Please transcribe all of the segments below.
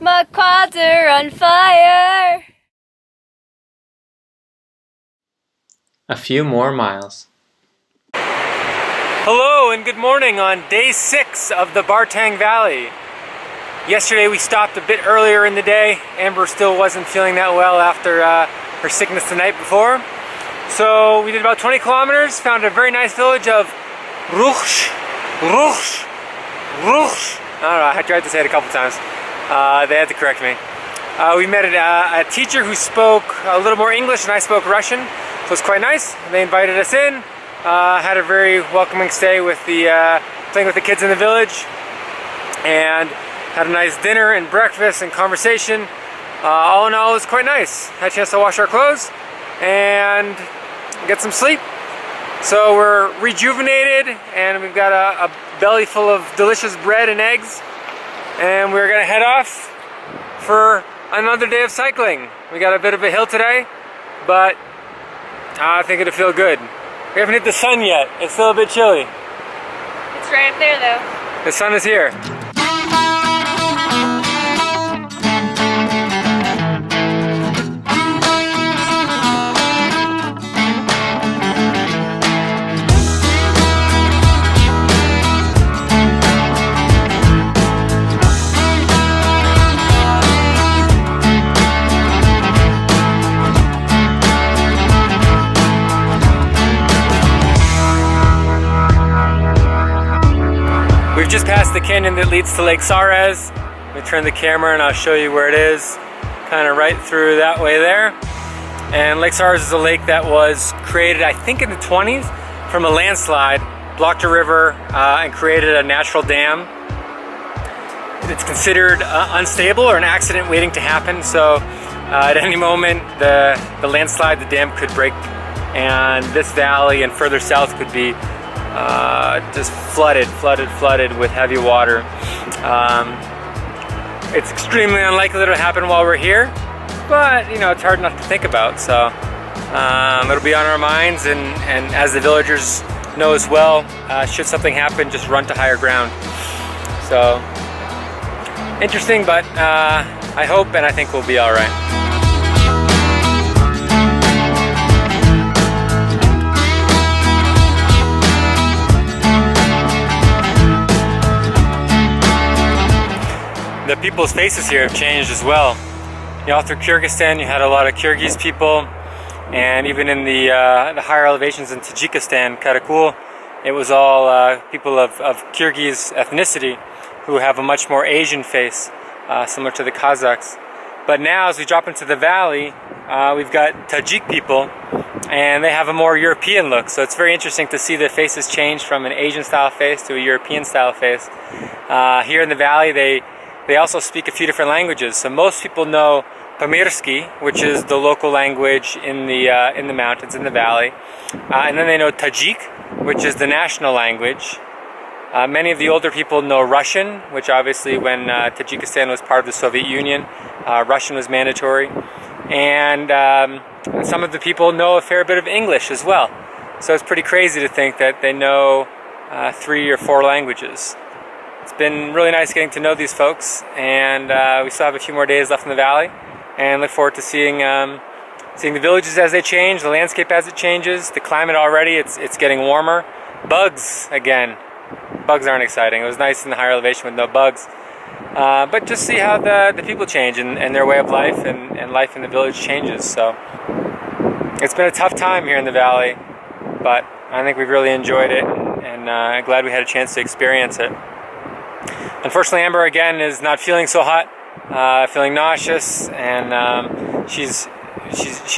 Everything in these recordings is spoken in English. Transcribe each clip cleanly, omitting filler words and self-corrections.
My quads are on fire. A few more miles. Hello and good morning on day 6 of the Bartang Valley. Yesterday we stopped a bit earlier in the day. Amber still wasn't feeling that well after her sickness the night before. So we did about 20 kilometers, found a very nice village of Ruch. I don't know, I tried to say it a couple times. They had to correct me. We met a teacher who spoke a little more English and I spoke Russian, so it was quite nice. They invited us in, had a very welcoming stay with playing with the kids in the village, and had a nice dinner and breakfast and conversation. All in all, it was quite nice. Had a chance to wash our clothes and get some sleep. So we're rejuvenated and we've got a belly full of delicious bread and eggs, and we're gonna head off for another day of cycling. We got a bit of a hill today, but I think it'll feel good. We haven't hit the sun yet. It's still a bit chilly. It's right up there though. The sun is here. We've just passed the canyon that leads to Lake Sarez. Let me turn the camera and I'll show you where it is. Kind of right through that way there. And Lake Sarez is a lake that was created, I think, in the 20s from a landslide, blocked a river and created a natural dam. It's considered unstable or an accident waiting to happen. So at any moment, the landslide, the dam could break, and this valley and further south could be just flooded with heavy water. It's extremely unlikely that it'll happen while we're here, but you know, it's hard enough to think about. So it'll be on our minds, and as the villagers know as well, should something happen, just run to higher ground. So interesting, but I hope and I think we'll be all right. The people's faces here have changed as well. You know, all through Kyrgyzstan you had a lot of Kyrgyz people, and even in the higher elevations in Tajikistan, Karakul, it was all people of Kyrgyz ethnicity who have a much more Asian face, similar to the Kazakhs. But now as we drop into the valley, we've got Tajik people, and they have a more European look. So it's very interesting to see the faces change from an Asian style face to a European style face. Here in the valley they also speak a few different languages. So most people know Pamirsky, which is the local language in the mountains, in the valley. And then they know Tajik, which is the national language. Many of the older people know Russian, which obviously when Tajikistan was part of the Soviet Union, Russian was mandatory. And some of the people know a fair bit of English as well. So it's pretty crazy to think that they know 3 or 4 languages. It's been really nice getting to know these folks, and we still have a few more days left in the valley, and look forward to seeing the villages as they change, the landscape as it changes, the climate already, it's getting warmer. Bugs, again. Bugs aren't exciting. It was nice in the higher elevation with no bugs. But just see how the people change and their way of life and life in the village changes. So it's been a tough time here in the valley, but I think we've really enjoyed it, and glad we had a chance to experience it. Unfortunately, Amber again is not feeling so hot, feeling nauseous, and she's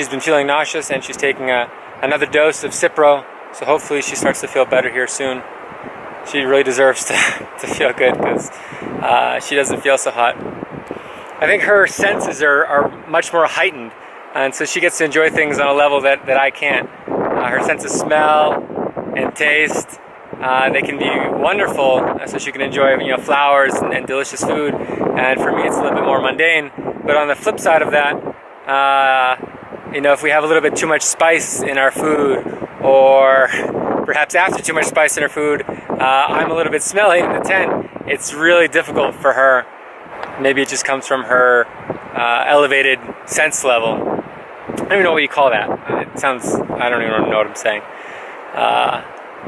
been feeling nauseous, and she's taking another dose of Cipro. So hopefully she starts to feel better here soon. She really deserves to feel good, because she doesn't feel so hot. I think her senses are much more heightened, and so she gets to enjoy things on a level that I can't. Her sense of smell and taste, they can be wonderful, so she can enjoy, you know, flowers and delicious food. And for me, it's a little bit more mundane. But on the flip side of that, you know, if we have a little bit too much spice in our food, or perhaps after too much spice in our food, I'm a little bit smelly in the tent. It's really difficult for her Maybe it just comes from her elevated sense level. I don't even know what you call that. It sounds, I don't even know what I'm saying.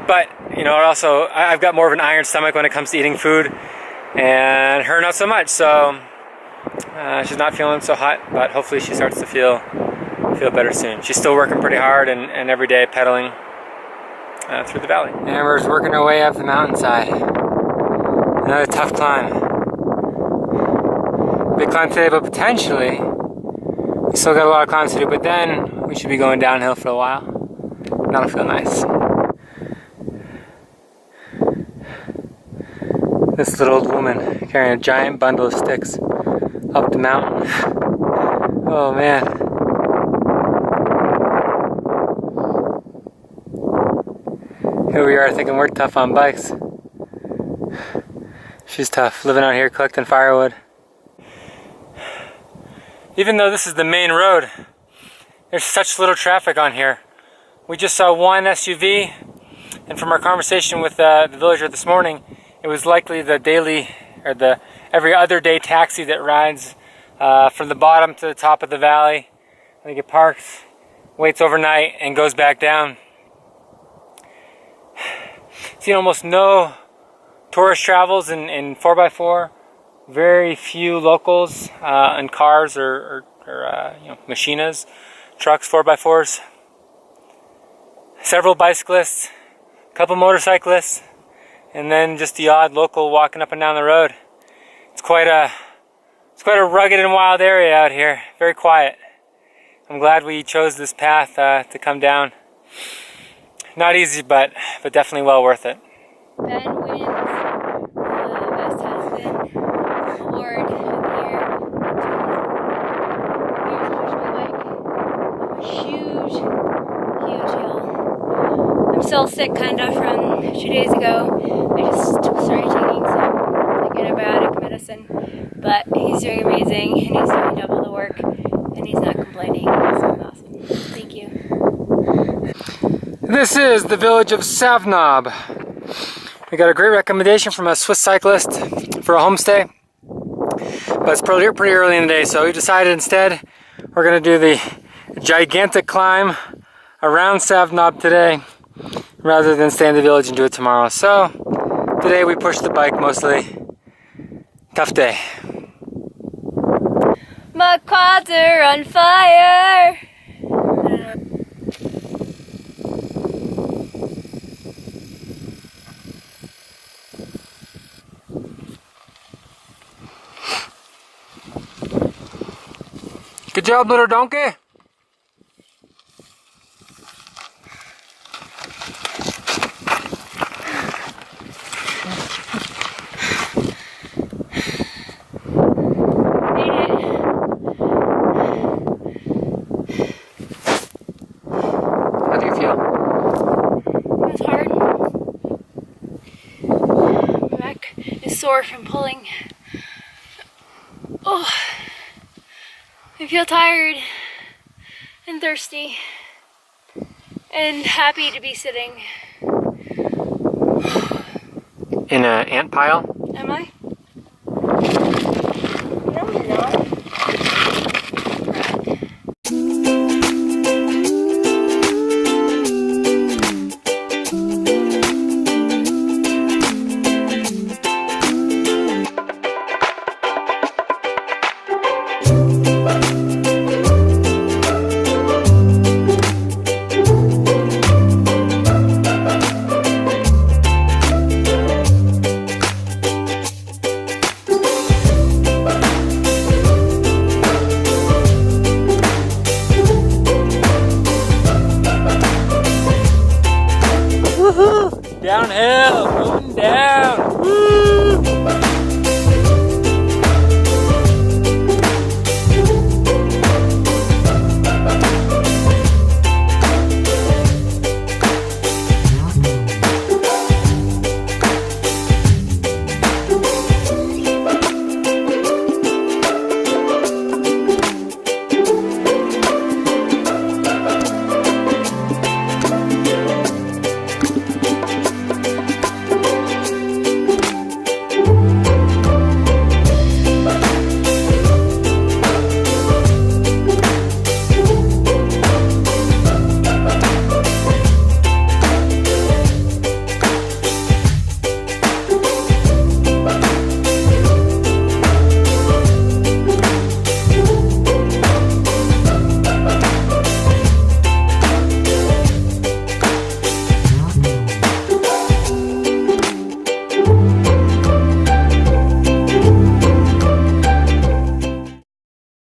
But, you know, also, I've got more of an iron stomach when it comes to eating food, and her not so much, so she's not feeling so hot, but hopefully she starts to feel better soon. She's still working pretty hard and every day pedaling through the valley. And we're just working our way up the mountainside. Another tough climb. Big climb today, but potentially we still got a lot of climbs to do, but then we should be going downhill for a while. That'll feel nice. This little old woman carrying a giant bundle of sticks up the mountain. Oh man. Here we are thinking we're tough on bikes. She's tough, living out here collecting firewood. Even though this is the main road, there's such little traffic on here. We just saw one SUV, and from our conversation with the villager this morning, it was likely the daily, or the every other day taxi that rides from the bottom to the top of the valley. I think it parks, waits overnight, and goes back down. Seen almost no tourist travels in 4x4. Very few locals in cars or you know, machinas, trucks, 4x4s. Several bicyclists, a couple motorcyclists, and then just the odd local walking up and down the road. It's quite a rugged and wild area out here. Very quiet. I'm glad we chose this path to come down. Not easy, but definitely well worth it. Ben wins. Best husband award of the year. He was pushing my bike up a huge hill. I'm still sick kind of from 2 days ago. I just started taking some antibiotic medicine, but he's doing amazing and he's doing double the work and he's not complaining. He's doing awesome. Thank you. This is the village of Savnob. We got a great recommendation from a Swiss cyclist for a homestay, but it's pretty early in the day, so we decided instead we're going to do the gigantic climb around Savnob today rather than stay in the village and do it tomorrow. So today we pushed the bike mostly. Tough day. My quads are on fire. Good job, little donkey. Made it. How do you feel? It was hard. My back is sore from pulling. Oh. I feel tired and thirsty and happy to be sitting. In an ant pile? Am I?